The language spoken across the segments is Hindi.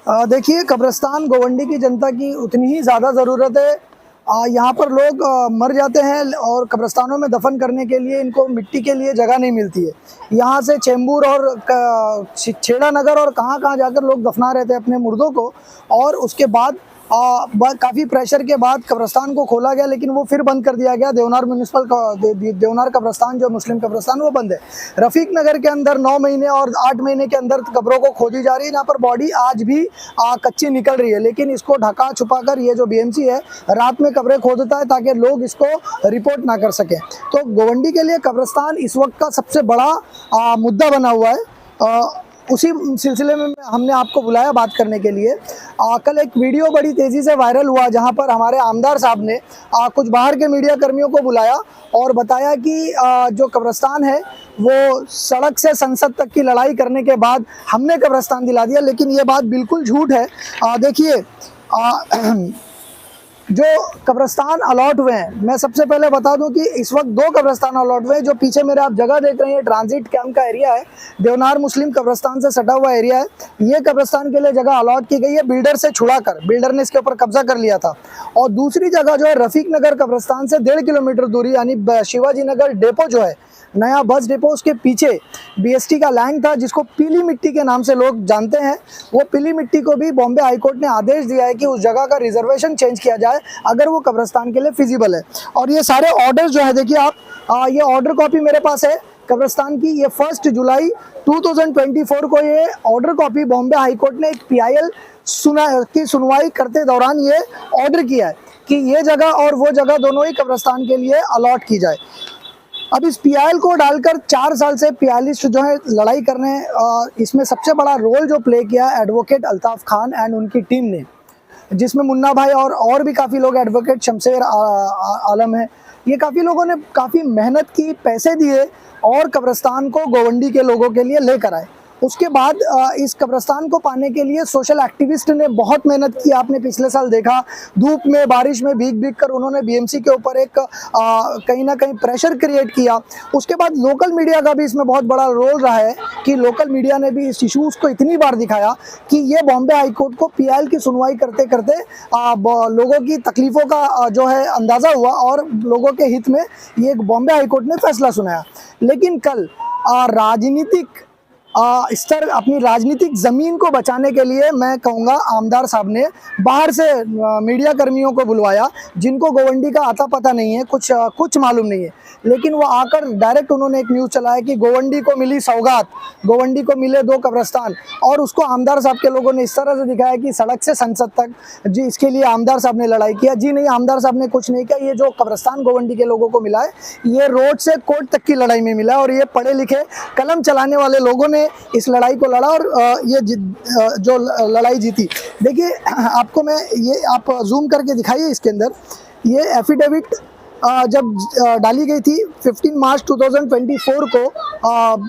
देखिए, कब्रिस्तान गोवंडी की जनता की उतनी ही ज़्यादा ज़रूरत है। यहाँ पर लोग मर जाते हैं और कब्रिस्तानों में दफन करने के लिए इनको मिट्टी के लिए जगह नहीं मिलती है। यहाँ से चेंबूर और छेड़ा नगर और कहाँ-कहाँ जाकर लोग दफना रहे थे अपने मुर्दों को, और उसके बाद काफ़ी प्रेशर के बाद कब्रिस्तान को खोला गया, लेकिन वो फिर बंद कर दिया गया। देवनार म्यूनिसिपल देवनार कब्रिस्तान जो मुस्लिम कब्रिस्तान वो बंद है। रफ़ीक नगर के अंदर 9 महीने और 8 महीने के अंदर कब्रों को खोदी जा रही है, जहाँ पर बॉडी आज भी कच्ची निकल रही है, लेकिन इसको ढका छुपा कर ये जो बीएमसी है रात में कब्रें खोदता है ताकि लोग इसको रिपोर्ट ना कर सकें। तो गोवंडी के लिए कब्रिस्तान इस वक्त का सबसे बड़ा मुद्दा बना हुआ है। उसी सिलसिले में हमने आपको बुलाया बात करने के लिए। कल एक वीडियो बड़ी तेज़ी से वायरल हुआ, जहां पर हमारे आमदार साहब ने कुछ बाहर के मीडिया कर्मियों को बुलाया और बताया कि जो कब्रिस्तान है वो सड़क से संसद तक की लड़ाई करने के बाद हमने कब्रिस्तान दिला दिया, लेकिन ये बात बिल्कुल झूठ है। देखिए, जो कब्रिस्तान अलॉट हुए हैं, मैं सबसे पहले बता दूं कि इस वक्त 2 कब्रिस्तान अलॉट हुए हैं। जो पीछे मेरे आप जगह देख रहे हैं, ट्रांजिट कैंप का एरिया है, देवनार मुस्लिम कब्रिस्तान से सटा हुआ एरिया है। ये कब्रिस्तान के लिए जगह अलॉट की गई है बिल्डर से छुड़ाकर, बिल्डर ने इसके ऊपर कब्जा कर लिया था। और दूसरी जगह जो है रफ़ीक नगर कब्रिस्तान से 1.5 किलोमीटर दूरी, यानी शिवाजी नगर डेपो जो है, नया बस डिपो, उसके पीछे बीएसटी का लैंड था जिसको पीली मिट्टी के नाम से लोग जानते हैं। वो पीली मिट्टी को भी बॉम्बे हाईकोर्ट ने आदेश दिया है कि उस जगह का रिजर्वेशन चेंज किया जाए अगर वो कब्रिस्तान के लिए फिजिबल है। और ये सारे ऑर्डर्स जो है, देखिए आप, ये ऑर्डर कॉपी मेरे पास है कब्रिस्तान की। ये 1 जुलाई 2024 को ये ऑर्डर कॉपी बॉम्बे हाईकोर्ट ने एक PIL की सुनवाई करते दौरान ये ऑर्डर किया है कि ये जगह और वो जगह दोनों ही कब्रिस्तान के लिए अलॉट की जाए। अब इस PIL को डालकर 4 साल से PILiस्ट जो है लड़ाई कर रहे हैं। इसमें सबसे बड़ा रोल जो प्ले किया एडवोकेट अल्ताफ खान एंड उनकी टीम ने, जिसमें मुन्ना भाई और भी काफ़ी लोग, एडवोकेट शमशेर आलम है। ये काफ़ी लोगों ने काफ़ी मेहनत की, पैसे दिए और कब्रिस्तान को गोवंडी के लोगों के लिए लेकर आए। उसके बाद इस कब्रिस्तान को पाने के लिए सोशल एक्टिविस्ट ने बहुत मेहनत की। आपने पिछले साल देखा, धूप में बारिश में भीग कर उन्होंने बीएमसी के ऊपर एक कहीं ना कहीं प्रेशर क्रिएट किया। उसके बाद लोकल मीडिया का भी इसमें बहुत बड़ा रोल रहा है कि लोकल मीडिया ने भी इस इशूज़ को इतनी बार दिखाया कि ये बॉम्बे हाईकोर्ट को PIL की सुनवाई करते करते लोगों की तकलीफ़ों का जो है अंदाज़ा हुआ और लोगों के हित में ये बॉम्बे हाईकोर्ट ने फैसला सुनाया। लेकिन कल राजनीतिक स्तर, अपनी राजनीतिक ज़मीन को बचाने के लिए मैं कहूँगा आमदार साहब ने बाहर से मीडिया कर्मियों को बुलवाया, जिनको गोवंडी का आता पता नहीं है, कुछ मालूम नहीं है, लेकिन वो आकर डायरेक्ट उन्होंने एक न्यूज़ चलाया कि गोवंडी को मिली सौगात, गोवंडी को मिले 2 कब्रिस्तान। और उसको आमदार साहब के लोगों ने इस तरह से दिखाया कि सड़क से संसद तक जी इसके लिए आमदार साहब ने लड़ाई किया। जी नहीं, आमदार साहब ने कुछ नहीं किया। ये जो कब्रिस्तान गोवंडी के लोगों को मिला है, ये रोड से कोर्ट तक की लड़ाई में मिला है, और ये पढ़े लिखे कलम चलाने वाले लोगों ने इस लड़ाई को लड़ा और ये जो लड़ाई जीती। देखिए, आपको मैं ये, आप जूम करके दिखाइए इसके अंदर, ये एफिडेविट जब डाली गई थी 15 मार्च 2024 को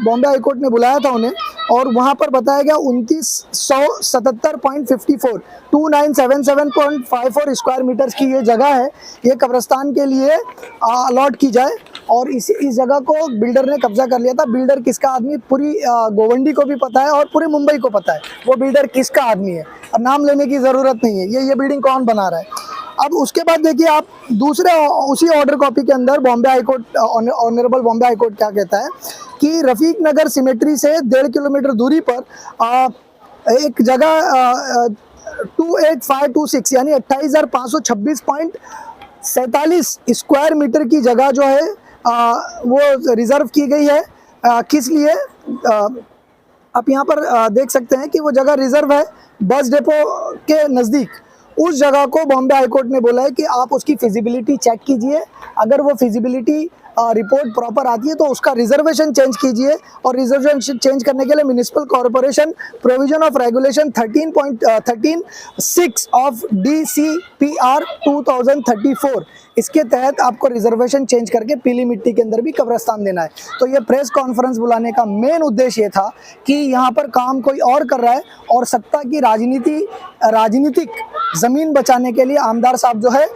बॉम्बे हाईकोर्ट ने बुलाया था उन्हें, और वहाँ पर बताया गया 2977.54 2977.54 स्क्वायर मीटर्स की ये जगह है, ये कब्रिस्तान के लिए अलॉट की जाए। और इस जगह को बिल्डर ने कब्जा कर लिया था। बिल्डर किसका आदमी पूरी गोवंडी को भी पता है और पूरे मुंबई को पता है वो बिल्डर किसका आदमी है, और नाम लेने की ज़रूरत नहीं है। ये बिल्डिंग कौन बना रहा है। अब उसके बाद देखिए आप, दूसरे उसी ऑर्डर कॉपी के अंदर Bombay high court, honourable Bombay high court क्या कहता है कि रफ़ीक नगर सिमेट्री से 1.5 किलोमीटर दूरी पर एक जगह 28526 यानी 28,526.47 स्क्वायर मीटर की जगह जो है वो रिजर्व की गई है। किस लिए? आप यहाँ पर देख सकते हैं कि वो जगह रिजर्व है बस डिपो के नज़दीक। उस जगह को बॉम्बे हाईकोर्ट ने बोला है कि आप उसकी फिजिबिलिटी चेक कीजिए, अगर वो फिजिबिलिटी रिपोर्ट प्रॉपर आती है तो उसका रिजर्वेशन चेंज कीजिए। और रिजर्वेशन चेंज करने के लिए municipal corporation provision of regulation 13.6 of DCPR 2034, इसके तहत आपको रिजर्वेशन चेंज करके पीली मिट्टी के अंदर भी कब्रिस्तान देना है। तो ये प्रेस कॉन्फ्रेंस बुलाने का मेन उद्देश्य ये था कि यहाँ पर काम कोई और कर रहा है और सत्ता की राजनीतिक ज़मीन बचाने के लिए आमदार साहब जो है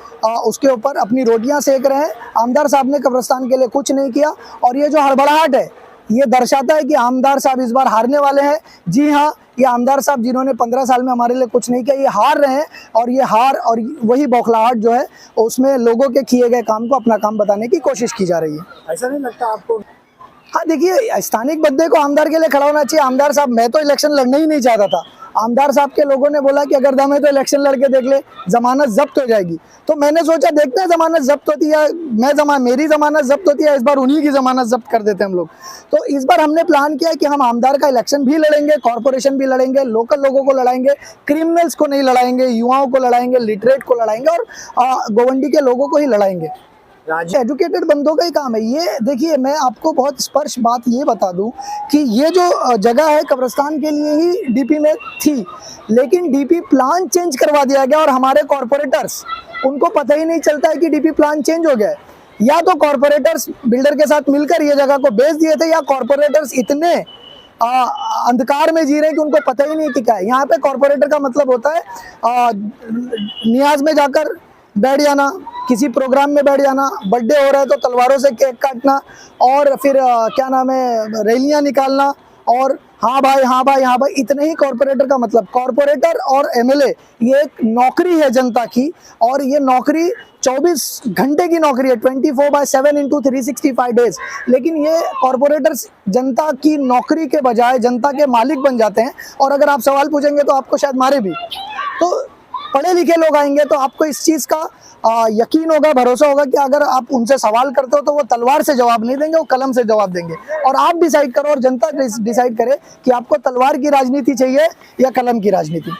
उसके ऊपर अपनी रोटियां सेक रहे हैं। आमदार साहब ने कब्रिस्तान के लिए कुछ नहीं किया, और ये जो हड़बड़ाहट है ये दर्शाता है कि आमदार साहब इस बार हारने वाले हैं। जी हाँ, ये आमदार साहब जिन्होंने 15 साल में हमारे लिए कुछ नहीं किया, ये हार रहे हैं और ये हार और वही बौखलाहट जो है उसमें लोगों के किए गए काम को अपना काम बताने की कोशिश की जा रही है। ऐसा नहीं लगता आपको? हाँ देखिए, स्थानिक बंदे को आमदार के लिए खड़ा होना चाहिए। आमदार साहब, मैं तो इलेक्शन लड़ना ही नहीं चाहता था। आमदार साहब के लोगों ने बोला कि अगर दम है तो इलेक्शन लड़के देख ले, जमानत जब्त हो जाएगी। तो मैंने सोचा देखते हैं जमानत जब्त होती है, मेरी जमानत जब्त होती है, इस बार उन्हीं की जमानत जब्त कर देते हैं हम लोग। तो इस बार हमने प्लान किया कि हम आमदार का इलेक्शन भी लड़ेंगे, कॉर्पोरेशन भी लड़ेंगे, लोकल लोगों को लड़ाएंगे, क्रिमिनल्स को नहीं लड़ाएंगे, युवाओं को लड़ाएंगे, लिटरेट को लड़ाएंगे और गोवंडी के लोगों को ही लड़ाएंगे। एजुकेटेड बंदों का ही काम है ये। देखिए, मैं आपको बहुत स्पर्श बात ये बता दूं कि ये जो जगह है कब्रिस्तान के लिए ही डीपी में थी, लेकिन डीपी प्लान चेंज करवा दिया गया और हमारे कॉर्पोरेटर्स, उनको पता ही नहीं चलता है कि डीपी प्लान चेंज हो गया है। या तो कॉर्पोरेटर्स बिल्डर के साथ मिलकर ये जगह को बेच दिए थे, या कॉर्पोरेटर्स इतने अंधकार में जी रहे हैं कि उनको पता ही नहीं कि क्या है। यहाँ पे कॉर्पोरेटर का मतलब होता है नियाज में जाकर बैठ जाना, किसी प्रोग्राम में बैठ जाना, बर्थडे हो रहा है तो तलवारों से केक काटना, और फिर क्या नाम है, रैलियां निकालना, और हाँ भाई हाँ भाई हाँ भाई, इतने ही कॉर्पोरेटर का मतलब। कॉर्पोरेटर और एमएलए ये एक नौकरी है जनता की, और ये नौकरी 24 घंटे की नौकरी है, 24/7 इंटू 365 डेज। लेकिन ये कॉर्पोरेटर्स जनता की नौकरी के बजाय जनता के मालिक बन जाते हैं, और अगर आप सवाल पूछेंगे तो आपको शायद मारे भी। तो पढ़े लिखे लोग आएंगे तो आपको इस चीज़ का यकीन होगा, भरोसा होगा कि अगर आप उनसे सवाल करते हो तो वो तलवार से जवाब नहीं देंगे, वो कलम से जवाब देंगे। और आप डिसाइड करो और जनता डिसाइड करे कि आपको तलवार की राजनीति चाहिए या कलम की राजनीति।